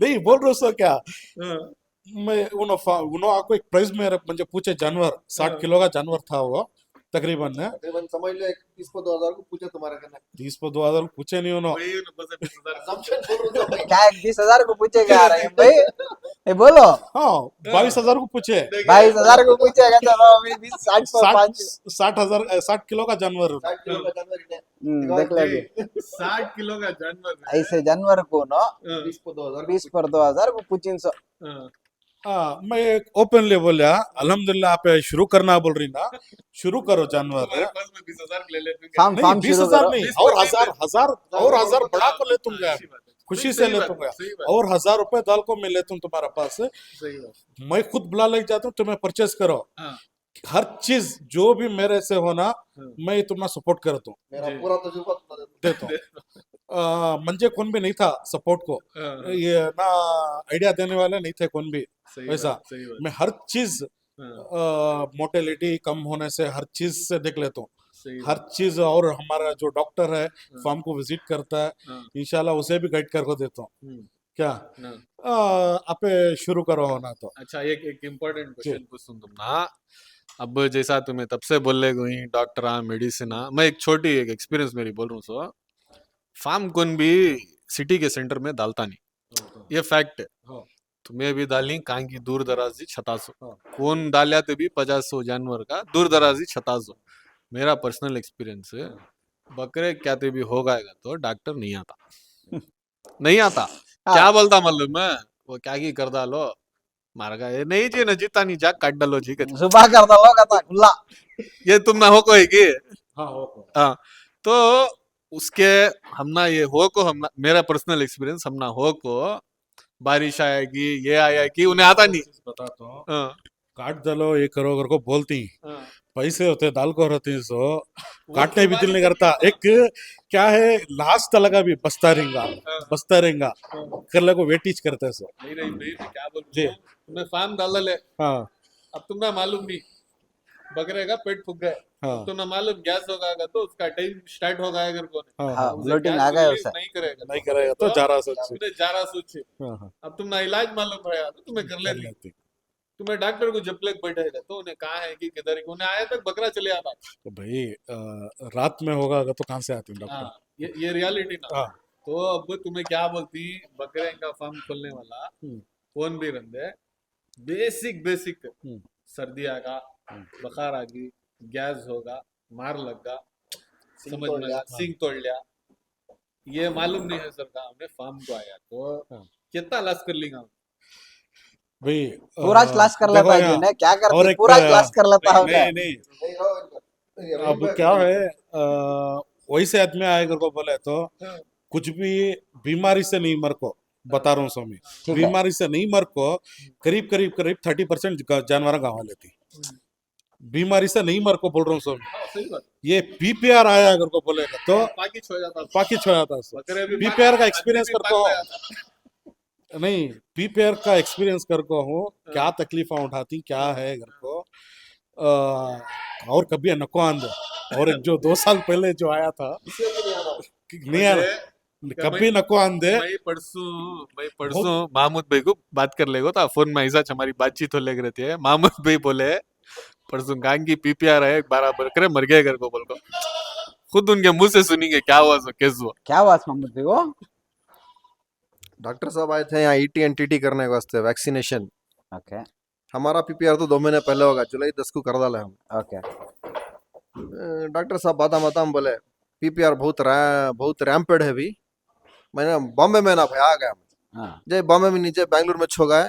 नहीं बोल रहा हूँ सर क्या हाँ, मैं उन्होंने आपको एक प्राइस में मुझे पूछे जानवर 60 किलो का जानवर था वो तकरीबन है तकरीबन समझ लो 21 को 2,000 को पूछे तुम्हारे करने 30 पर 2,000 पूछे नहीं उन्होंने वही 90 से 20,000 assumption बोल रहा हूँ भाई। क्या 20,000 को पूछेगा रहीम भाई ये बोलो हाँ 22,000 को पूछे 22,000 को पूछेगा तो अभी 60 पर 5 60 किलो का जानवर 60 किलो का जानवर इन्हें देख लेंगे 60 किलो का जानवर है। ऐसे जानवर को न हाँ, 20 को 2,000 20 पर 2,000 को पूछिन सो हाँ, हाँ मैं ओपनली बोलिया अल्हम्दुलिल्लाह आप शुरू करना बोल रही ना शुरू करो जानवर तुम्हारे पास में 20,000 ले लेते फार्म नहीं फार्म 20,000 शुरू करो नहीं 20 और पर हजार हजार और हजार बढ़ा कर ले तुम गया खुशी से ले तुम गया सही बात और 1,000 रुपए डाल को मैं लेता हूँ तुम्हारे पास से सही बात मैं खुद बुला लेके जाता हूँ तुम्हें परचेस करो हाँ, हर चीज जो भी मेरे से होना हाँ, मैं तुम्हारा सपोर्ट करता हूँ मेरा जी। पूरा तजुर्बा तुम्हारे देता हूँ मंजे कौन भी नहीं था सपोर्ट को हाँ, हाँ, ये ना आइडिया देने वाले नहीं थे कौन भी सही वैसा बात सही बात मैं हर चीज हाँ, मोटेलिटी कम होने से हर चीज से देख लेता हूँ सही हर बात चीज और हमारा जो डॉक्टर है हाँ, फार्म को विजिट करता है हाँ, इंशाल्लाह उसे भी गाइड करके देता हूँ हम्म, क्या हाँ। आप शुरू करो होना तो अच्छा एक एक इम्पोर्टेंट क्वेश्चन पूछूं तुम ना अब जैसा तुम्हें तब से बोल गई डॉक्टर मेडिसिन मैं एक छोटी एक एक्सपीरियंस मेरी बोल रहा हूँ सो फार्म कौन भी सिटी के सेंटर में डालता नहीं ये फैक्ट है हाँ। तुम्हें भी डालनी कहाँ की दूर दराजी 600 हाँ। कौन डालिया तो भी 50 जानवर का दूर दराजी 600 मेरा पर्सनल एक्सपीरियंस है बकरे क्या तो भी हो गएगा तो डॉक्टर नहीं आता नहीं आता क्या बोलता मालूम है वो क्या की कर डालो मार गया ये नहीं जी ना जीता नहीं जा काट डालो जी कहते। सुबह कर दो कहता खुला ये तुम ना हो कोई की हाँ हाँ तो उसके हम ना ये हो को हम ना मेरा पर्सनल एक्सपीरियंस हम ना हो को बारिश आएगी ये आएगी उन्हें आता नहीं बताता हूँ हाँ, काट दलो ये करो कर को बोलती हाँ, पैसे होते दाल को रहती सो वो काटने भी दिल नहीं करता एक क्या है लास्ट लगा भी बसता रहेगा कर लो वेटिज करते हैं सो नहीं नहीं नहीं मैं क्या बोल जी। रहा हूँ तुम्हें फार्म डाल ले हाँ अब तुम ना मालूम नहीं बकरे का पेट फूक गए हाँ तो ना मालूम गैस होगा तो उसका टाइम स्टार्ट होगा अगर को हाँ हाँ हाँ ब्लोटिंग आ गया उसे नहीं करेगा नहीं करेगा तो जा रहा सोच तुमने जारा सोचे हाँ हाँ अब तुम ना इलाज मालूम रहा तो तुम्हें कर कर लेती लेती तुम्हें डॉक्टर को जब तक बैठेगा तो उन्हें कहा है कि किधर उन्हें आया तक बकरा चले आता तो भाई रात में होगा अगर तो कहाँ से आती हाँ डॉक्टर ये रियलिटी ना हाँ तो अब तुम्हें क्या बोलती बकरे का फार्म खोलने वाला हम्म, कौन भी रंदे बेसिक हम्म, सर्दी आगा हम्म। बुखार आ गई गैस होगा मार लगा सिंग समझ तोड़ में लिया। सिंग तोड़ लिया ये मालूम नहीं है सर का हमने फार्म को आया तो हाँ। कितना लॉस कर लेगा भाई पूरा क्लास कर लेता है देखो जी ने क्या और करती एक पूरा क्लास कर लेता है नहीं नहीं नहीं हो इनका। ये अब रहीम क्या भाई- है वैसे आदमी आएगा को बोले तो हाँ, कुछ भी बीमारी से नहीं मर को बता रहा हूँ स्वामी ठीक है बीमारी से नहीं मर को करीब 30% जानवर गाँव लेती बीमारी से नहीं मर को बोल रहा हूँ स्वामी हाँ, सही बात ये पीपीआर आया अगर को बोलेगा तो पाकिज हो जाता पाकि छो जाता है बकरे भी पीपीआर का आदमी एक्सपीरियंस भी करता पाक हो गया था। नहीं पीपीआर का एक्सपीरियंस कर को हूँ क्या तकलीफा उठाती क्या है घर को और कभी नको आंद और एक जो 2 साल पहले जो आया था इसलिए भी नहीं आना नहीं आना कभी नको आंदे मैं परसों महमूद भाई को बात कर लेगा तो फोन में ऐसा हमारी बातचीत हो लग रहती है। महमूद भाई बोले परसों गांग की पीपीआर है बराबर करे मर गए घर को बोल को खुद उनके मुंह से सुनेंगे क्या हुआ सो कैसे हुआ। क्या हुआ मोहम्मद भाई वो? डॉक्टर साहब आए थे यहाँ ईटी एंड टीटी करने के वास्ते वैक्सीनेशन। ओके हमारा पीपीआर तो 2 महीने पहले होगा, जुलाई 10 को कर डाले हम। ओके डॉक्टर साहब बादाम बादाम बोले पीपीआर बहुत रैम्पेड है भी। मैंने बॉम्बे में ना भाई आ गया हाँ जय बॉम्बे में नीचे बेंगलुरु में छो गए,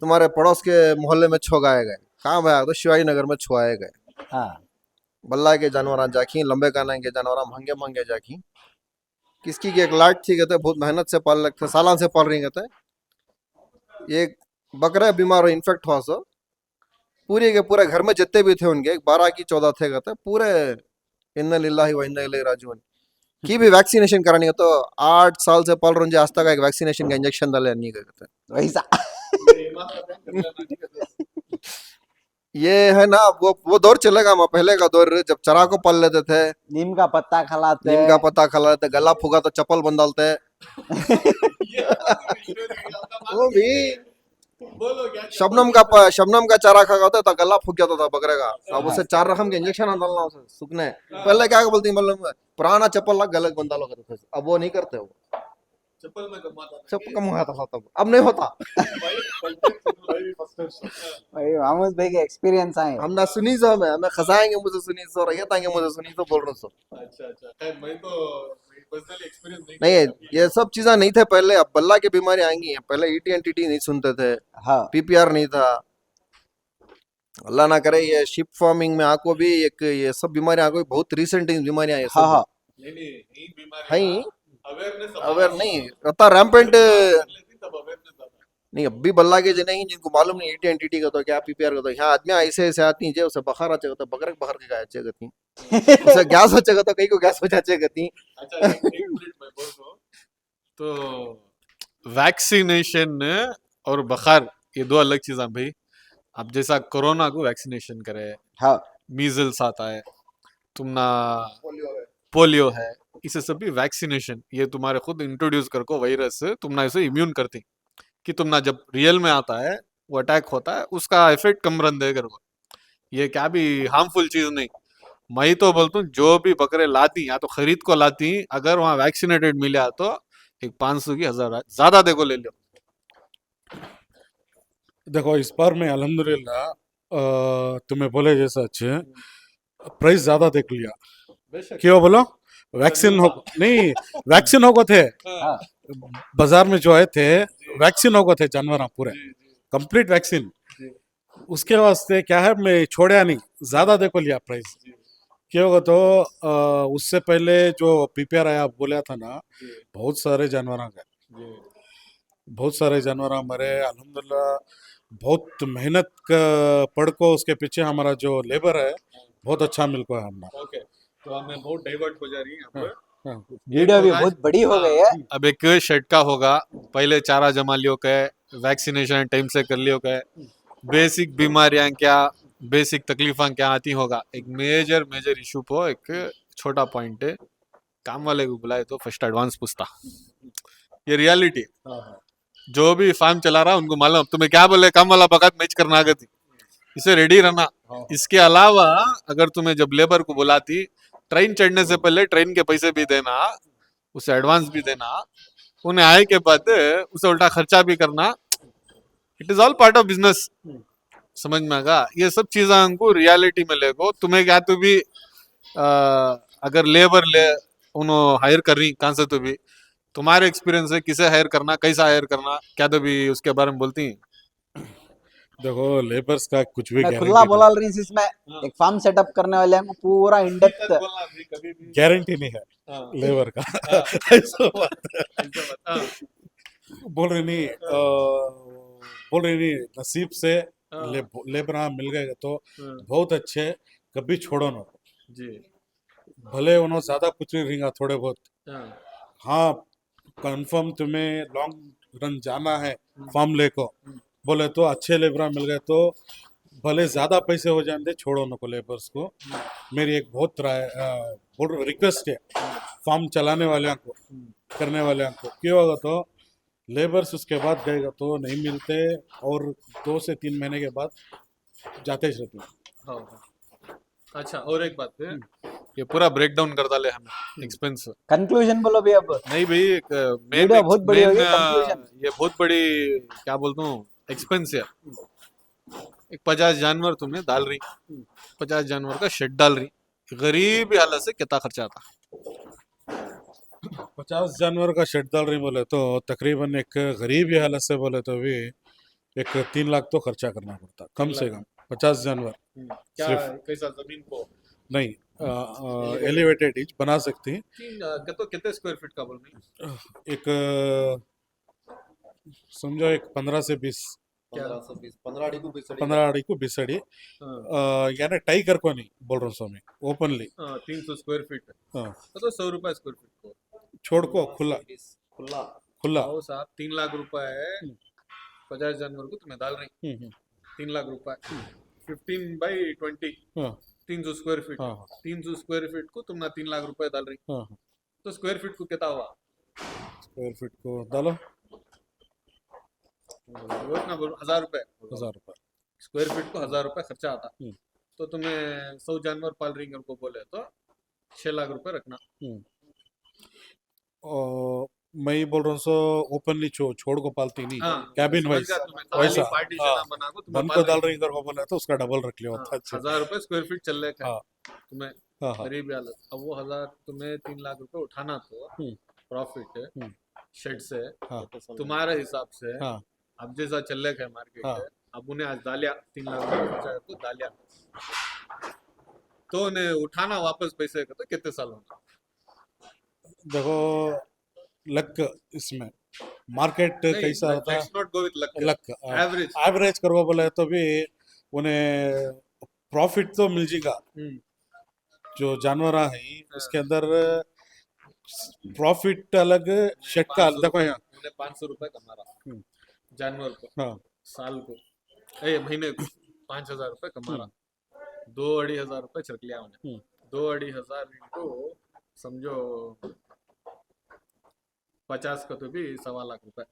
तुम्हारे पड़ोस के मोहल्ले में छो गाए गए, कहाँ भाई तो शिवाजी नगर में छुआए गए। हाँ बल्ला के जानवर जाखी लंबे काना के जानवर महंगे महंगे जाखी किसकी की एक लाट थी कहते बहुत मेहनत से पाल रखे सालान से पाल रही कहते एक बकरा बीमार हो इन्फेक्ट हुआ सो पूरे के पूरे घर में जितने भी थे उनके 12 की 14 थे कहते पूरे इन्ना लिल्लाहि व इन्ना इलैहि राजिऊन की भी वैक्सीनेशन करानी है तो 8 साल से पाल रहे आज तक एक वैक्सीनेशन का इंजेक्शन डाले नहीं कहते। वैसा ये है ना वो दौर चलेगा मैं पहले का दौर जब चरा को पाल लेते थे, नीम का पत्ता खिलाते नीम का पत्ता खा लेते, गला फूका तो चप्पल बंद डालते वो भी शबनम का चारा खा होता तो गला फूक जाता था बकरे का। अब उसे 4 रकम के इंजेक्शन डालना उसे सूखने पहले क्या बोलती मतलब पुराना चप्पल लग गलत बंदा लोग करते थे, अब वो नहीं करते वो चप्पल कम होता था तब, अब नहीं होता। भाई महमूद भाई के एक्सपीरियंस आए हम ना सुनी सो हमें खसाएंगे मुझे सुनी सो रखेंगे मुझे सुनी तो बोल रहा सो मैं तो पर्सनली एक्सपीरियंस नहीं है ये सब चीजें नहीं थे पहले। अब बल्ला की बीमारी आएंगी, पहले ईटी एंड टीटी नहीं सुनते थे, हाँ पीपीआर नहीं था। अल्लाह ना करे ये शिप फार्मिंग में आको भी एक ये सब बीमारी आको बहुत रिसेंट बीमारियां ये हाँ सब हाँ नहीं बीमारी है अवेयरनेस अवेयर नहीं रहता रैम्पेंट नहीं। अब भी बल्ला के जने ही जिनको मालूम नहीं ईटी एंड टीटी का तो क्या पीपीआर का तो यहाँ आदमी ऐसे ऐसे आती हैं उसे बखार आचे तो बकरे बखर के गाय अच्छे गति उसे गैस हो तो कई को गैस हो जाचे गति। अच्छा एक मिनट में बोल दो तो वैक्सीनेशन और बुखार ये दो अलग चीज हैं भाई। अब जैसा कोरोना को वैक्सीनेशन करे, हाँ मीजल्स आता है, तुम ना पोलियो है, इसे सब भी वैक्सीनेशन ये तुम्हारे खुद इंट्रोड्यूस करको वायरस तुम ना इसे इम्यून करती कि तुम ना जब रियल में आता है वो अटैक होता है उसका इफेक्ट कम रन देगा वो। ये क्या भी हार्मफुल चीज नहीं। मैं तो बोलता हूँ जो भी बकरे लाती या तो खरीद को लाती अगर वहां वैक्सीनेटेड मिला तो एक 500 की 1000 ज्यादा देखो ले लो। देखो इस बार में अल्हम्दुलिल्लाह तुम्हें बोले जैसा अच्छे प्राइस ज्यादा देख लिया क्यों बोलो वैक्सीन हो नहीं वैक्सीन हो थे हाँ बाजार में जो आए थे वैक्सीन हो थे जानवर पूरे कंप्लीट वैक्सीन उसके वास्ते क्या है मैं छोड़ा नहीं ज्यादा देखो लिया प्राइस क्यों होगा तो उससे पहले जो पीपीआर आया बोला था ना बहुत सारे जानवर गए बहुत सारे जानवर मरे अल्हम्दुलिल्लाह। बहुत मेहनत पड़ को उसके पीछे हमारा जो लेबर है बहुत अच्छा मिल को है हमारा। ओके तो हमें बहुत डाइवर्ट हो जा रही है यहाँ पर। हाँ, वीडियो भी बहुत बड़ी हो गई है। अब एक षटका होगा, पहले चारा जमा लियो के वैक्सीनेशन टाइम से कर लियो के बेसिक बीमारियां क्या बेसिक तकलीफां क्या आती होगा। एक मेजर इशू को एक छोटा पॉइंट है काम वाले को बुलाए तो फर्स्ट एडवांस पूछता ये रियलिटी। जो भी फार्म चला रहा उनको मालूम तुम्हें क्या बोले काम वाला बकात मैच करना आ गई इसे रेडी रहना। इसके अलावा अगर तुम्हें जब लेबर को बुलाती ट्रेन चढ़ने से पहले ट्रेन के पैसे भी देना, उसे एडवांस भी देना, उन्हें आए के बाद उसे उल्टा खर्चा भी करना। It is all part of business. समझ में आगा ये सब चीजें हमको रियलिटी में लेगो। तुम्हें क्या तो भी अगर लेबर ले उन्होंने हायर कर रही कहाँ से तो भी तुम्हारे एक्सपीरियंस है किसे हायर करना कैसा हायर करना क्या तो भी उसके बारे में बोलती हैं। देखो लेबर्स का कुछ भी मैं खुला गारंटी बोला रही हूँ इसमें एक फार्म सेटअप करने वाले हैं पूरा इन डेप्थ नहीं है लेबर का ऐसा बात है। बोल रही नहीं बोल रही नहीं नसीब से लेबर मिल गए तो बहुत अच्छे कभी छोड़ो ना जी भले उन्होंने ज्यादा कुछ नहीं रहेगा थोड़े बहुत हाँ कंफर्म तुम्हें लॉन्ग रन जाना है फार्म ले को बोले तो अच्छे लेबर मिल गए तो भले ज्यादा पैसे हो जाते छोड़ो नको लेबर्स को। मेरी एक बहुत रिक्वेस्ट है फार्म चलाने वाले को करने वाले को, क्यों होगा तो लेबर्स उसके बाद गएगा तो नहीं मिलते और 2 से 3 महीने के बाद जाते ही रहते हैं। हाँ, हाँ। अच्छा, और एक बात है, ये पूरा ब्रेक डाउन कर डाले हमें एक्सपेंस। कंक्लूजन बोलो भी अब। नहीं भाई, एक मेन वीडियो बहुत बड़ी होगी, मेन conclusion। ये बहुत बड़ी क्या बोलता हूँ एक्सपेंस है। एक 50 जानवर तुमने डाल रही, 50 जानवर का शेड डाल रही, गरीब हालत से कितना खर्चा आता? 50 जानवर का शेड डाल रही बोले तो तकरीबन एक गरीब ही हालत से बोले तो भी एक 3 लाख तो खर्चा करना पड़ता कम से कम 50 जानवर। क्या सिर्फ कैसा जमीन को नहीं एलिवेटेड इच बना सकती। कितने स्क्वायर फीट का बोल रही? एक समझो एक 15 से 20 1520 15 अड़ी को 20 अड़ी 15 अड़ी को 20 अड़ी यानी टाई कर को नहीं बोल रहा हूँ स्वामी, ओपनली 300 स्क्वायर फीट तो 100 रुपए स्क्वायर फीट को छोड़ को खुला खुला खुला। आओ साहब, 3 लाख रुपए है 50 जानवर को तुम्हें डाल रही, 3 लाख रुपए 15/20 हाँ 300 स्क्वायर फीट, हाँ 300 स्क्वायर फीट को तुम 3 लाख रुपए डाल रही, हाँ तो स्क्वायर फीट को कितना हुआ? स्क्वायर फीट को डालो वो इतना 1000 रुपए 1000 रुपये। स्क्वायर फीट को 1000 रुपए खर्चा आता। हम्म। तो तुम्हें 100 जानवर पाल रही को बोले तो 6 लाख रुपए रखना। और मैं ही बोल रहा हूँ सो ओपनली छोड़ को पालती नहीं, हाँ, कैबिन समझ वाइज गया तुम्हें, वैसा। खाली पार्टीशन हाँ, बना को तुम्हें बन पाल को रही। डाल रही कर को बोला तो उसका डबल रख लियो। हाँ, 1000 रुपए स्क्वायर फीट चल रहे हाँ तुम्हें हाँ हाँ गरीब हालत। अब वो 1000 तुम्हें 3 लाख रुपए उठाना तो हम्म, प्रॉफिट शेड से हाँ तुम्हारे हिसाब से हाँ अब जैसा चल रहा है मार्केट हाँ। है, अब उन्हें आज डालिया 3 लाख रुपए खर्चा तो डालिया, तो उन्हें उठाना वापस पैसे का तो कितने साल होगा? देखो लक इसमें मार्केट कैसा होता है, not go with luck, luck average. Average करो बोले तो भी उन्हें प्रॉफिट तो मिल जाएगा। जो जानवर है उसके अंदर प्रॉफिट अलग शेड का देखो यहाँ 500 रुपए कमा रहा जानवर को हाँ साल को, महीने को 5000 रुपए कमा रहा, 2-2.5 रुपए छिड़क लिया उन्हें, 2-2.5 इनको समझो 50 का तो भी 1.25 लाख रुपए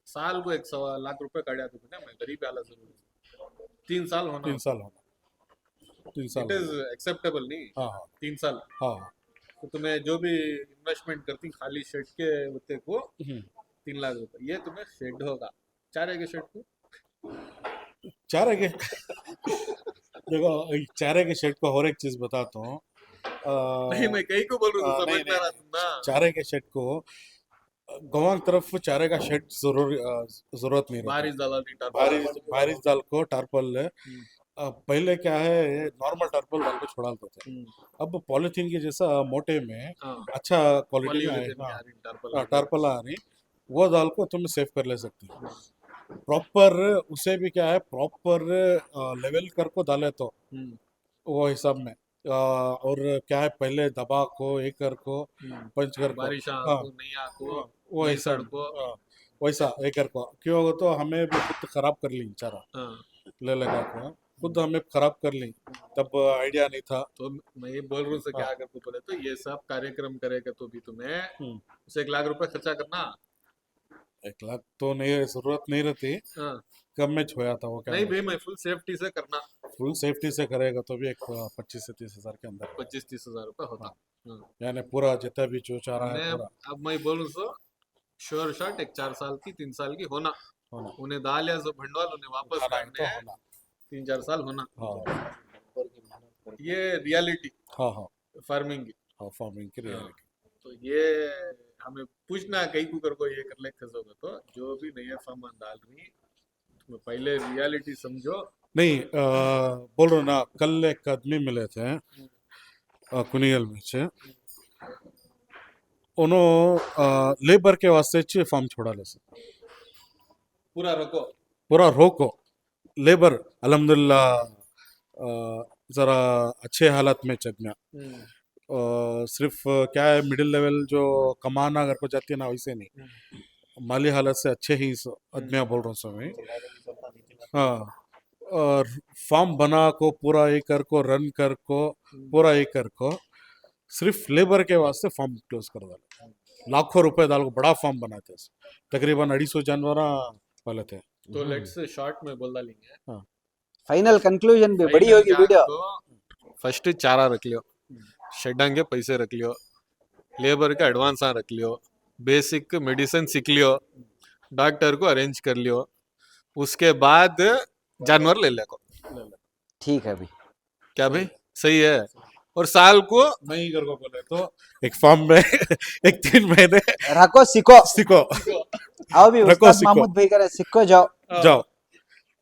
साल को, 1.25 लाख रुपए काटा तो मैं गरीब हालत जरूर 3 साल होना 3 साल होना 3 साल इट इज एक्सेप्टेबल नहीं। हाँ हाँ 3 साल हाँ तो तुम्हें जो भी इन्वेस्टमेंट करती खाली शेड के होते को 3 लाख रुपए, ये तुम्हें शेड होगा चारे के शेड को चारे के देखो चारे के शेड को और एक चीज बताता हूँ। नहीं मैं कहीं को बोल रहा हूँ, नहीं, समझ में आ रहा तुम ना। चारे के शेड को गांव की तरफ चारे का शेड जरूरत नहीं रहती। बारिश डाला नहीं टारपल बारिश दाल को टारपल पहले क्या है नॉर्मल टारपल डाल को छोड़ाते थे। अब पॉलिथीन के जैसा मोटे में अच्छा क्वालिटी में टारपल आ रही, वो दाल को तुम सेव कर ले सकते हो प्रॉपर। उसे भी क्या है प्रॉपर लेवल कर को डाले तो वो हिसाब में और क्या है पहले दबा को एक कर को पंच कर को बारिश हाँ, नहीं आको वो हिसाब वैसा एक कर को क्यों होगा तो हमें भी खुद खराब कर ली चारा ले लगा को खुद हमें खराब कर ली, तब आइडिया नहीं था। तो मैं ये बोल रहा हूँ क्या करके बोले तो ये सब कार्यक्रम करेगा तो भी तुम्हें उसे 1 लाख रुपए खर्चा करना। 1 लाख तो नहीं जरूरत नहीं रहती, कम में छोया था वो क्या नहीं भाई मैं फुल सेफ्टी से करना, फुल सेफ्टी से करेगा तो भी एक 25 से 30 हजार के अंदर 25-30 हजार रुपए होता। यानी पूरा जितना भी जो चाह रहा है मैं पूरा अब मैं बोलूँ सो श्योर शॉट एक 4 साल की 3 साल की होना, उन्हें डाल या सब भंडवाल उन्हें वापस तो करने होना 3-4 साल होना। हाँ ये रियलिटी हाँ हाँ फार्मिंग की। हाँ फार्मिंग की रियलिटी। तो ये हमें पूछना कहीं को कर को ये कर ले होगा तो जो भी नया सामान डाल रही तो पहले रियलिटी समझो। नहीं बोल रहा ना कल एक आदमी मिले थे कुनियल में से, उन्होंने लेबर के वास्ते फार्म छोड़ा ले से पूरा रखो पूरा रोको लेबर अल्हम्दुलिल्लाह ज़रा अच्छे हालत में चल गया। सिर्फ क्या है मिडिल लेवल जो कमाना अगर को जाती है ना वैसे नहीं, माली हालत से अच्छे ही आदमियाँ बोल रहा हूँ समय हाँ और फॉर्म बना को पूरा एकड़ को रन कर को पूरा एकड़ को सिर्फ लेबर के वास्ते फॉर्म क्लोज कर डाला लाखों रुपए डाल को बड़ा फॉर्म बनाते हैं तकरीबन 250 जानवर पाले थे तो लेट्स शॉर्ट में बोल डालेंगे फाइनल कंक्लूजन भी बड़ी होगी वीडियो. फर्स्ट चारा रख लियो शेडांगे पैसे रख लियो लेबर का एडवांस रख लियो बेसिक मेडिसिन सीख लियो डॉक्टर को अरेंज कर लियो उसके बाद जानवर ले ले को ठीक है अभी. क्या भाई सही है और साल को मैं ही कर को बोले तो एक फार्म में एक 3 महीने रखो सीखो. सीखो आओ भी रखो, उस्ताद सीखो. महमूद भाई करे सीखो जाओ. जाओ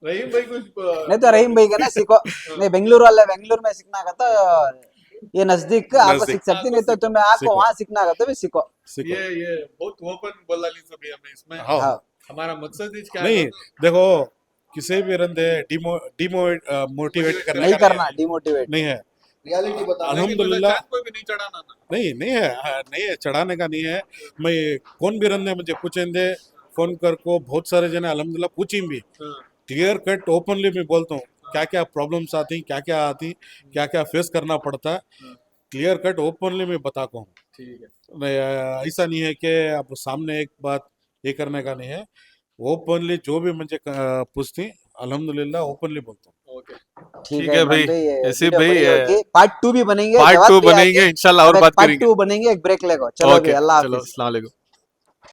रहीम भाई कुछ नहीं तो रहीम भाई का ना सीखो. नहीं बेंगलुरु वाले बेंगलुरु में सीखना का तो ये नजदीक आपको नजदीक. सीख सकती नहीं तो तुम्हें आपको सीखो. वहां सीखना का तो भी सीखो. सीखो ये बहुत ओपन बोल डाली सभी हमें इसमें हाँ हाँ. हमारा मकसद ही क्या नहीं है देखो किसी भी रंदे मोटिवेट करने नहीं का करना डिमोटिवेट. नहीं है रियलिटी बता अल्हम्दुलिल्लाह कोई भी नहीं चढ़ाना ना नहीं है नहीं है चढ़ाने का नहीं है मैं कौन भी रंदे मुझे पूछेंगे फोन कर को बहुत सारे जने अल्हम्दुलिल्लाह पूछी भी क्लियर कट ओपनली मैं बोलता हूँ क्या क्या प्रॉब्लम्स आती क्या क्या आती क्या क्या फेस करना पड़ता है क्लियर कट ओपनली मैं बता को हूँ ठीक है नहीं, ऐसा नहीं है कि अब सामने एक बात ये करने का नहीं है ओपनली जो भी मुझे पूछती अल्हम्दुलिल्लाह ओपनली बोलता हूँ ओके ठीक है भाई ऐसे भाई पार्ट 2 भी बनेंगे. पार्ट जवाब 2 भी आएंगे. बनेंगे इंशाल्लाह और अब बात पार्ट करेंगे 2 बनेंगे. एक ब्रेक लेगो. चलो ओके अभी अल्लाह चलो हाफिज. अस्सलाम वालेकुम